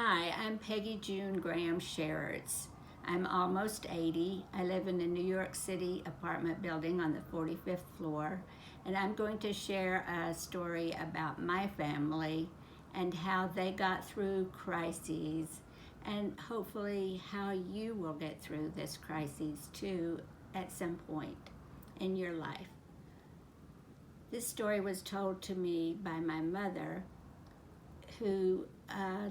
Hi, I'm Peggy June Graham Sherrits. I'm almost 80. I live in a New York City apartment building on the 45th floor, and I'm going to share a story about my family and how they got through crises, and hopefully how you will get through this crisis too at some point in your life. This story was told to me by my mother, who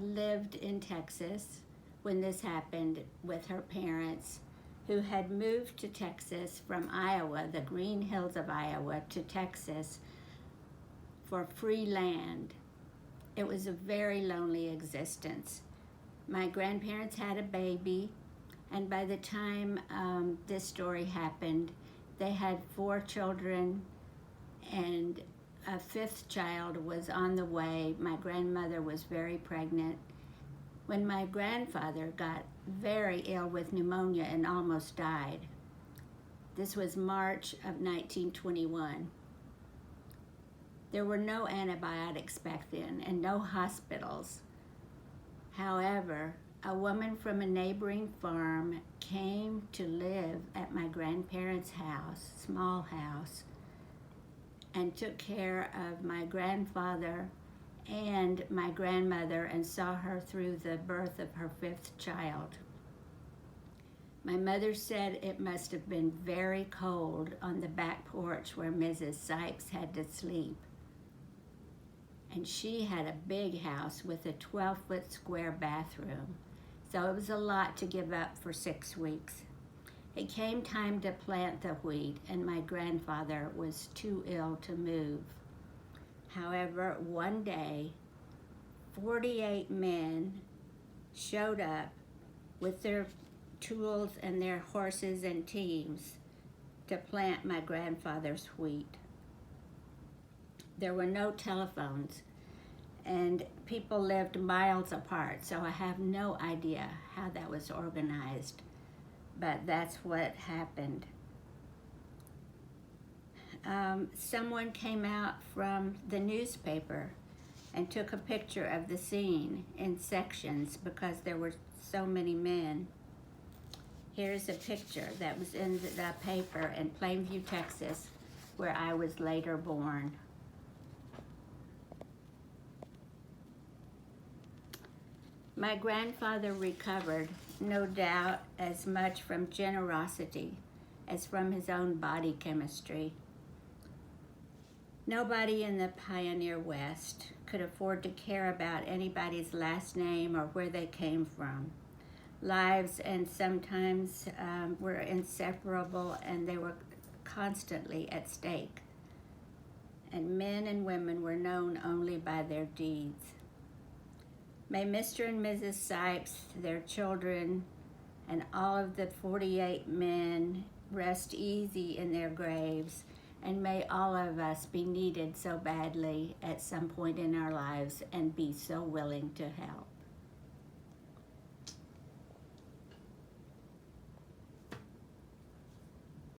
lived in Texas when this happened with her parents, who had moved to Texas from Iowa, the green hills of Iowa, to Texas for free land. It was a very lonely existence. My grandparents had a baby, and by the time this story happened, they had 4 children, and a 5th child was on the way. My grandmother was very pregnant when my grandfather got very ill with pneumonia and almost died. This was March of 1921. There were no antibiotics back then and no hospitals. However, a woman from a neighboring farm came to live at my grandparents' house, small house, and took care of my grandfather and my grandmother and saw her through the birth of her 5th child. My mother said it must have been very cold on the back porch where Mrs. Sykes had to sleep. And she had a big house with a 12-foot square bathroom, so it was a lot to give up for 6 weeks. It came time to plant the wheat, and my grandfather was too ill to move. However, one day, 48 men showed up with their tools and their horses and teams to plant my grandfather's wheat. There were no telephones, and people lived miles apart, so I have no idea how that was organized. But that's what happened. Someone came out from the newspaper and took a picture of the scene in sections because there were so many men. Here's a picture that was in the paper in Plainview, Texas, where I was later born. My grandfather recovered, no doubt, as much from generosity as from his own body chemistry. Nobody in the pioneer West could afford to care about anybody's last name or where they came from. Lives and sometimes were inseparable, and they were constantly at stake. And men and women were known only by their deeds. May Mr. and Mrs. Sykes, their children, and all of the 48 men rest easy in their graves, and may all of us be needed so badly at some point in our lives and be so willing to help.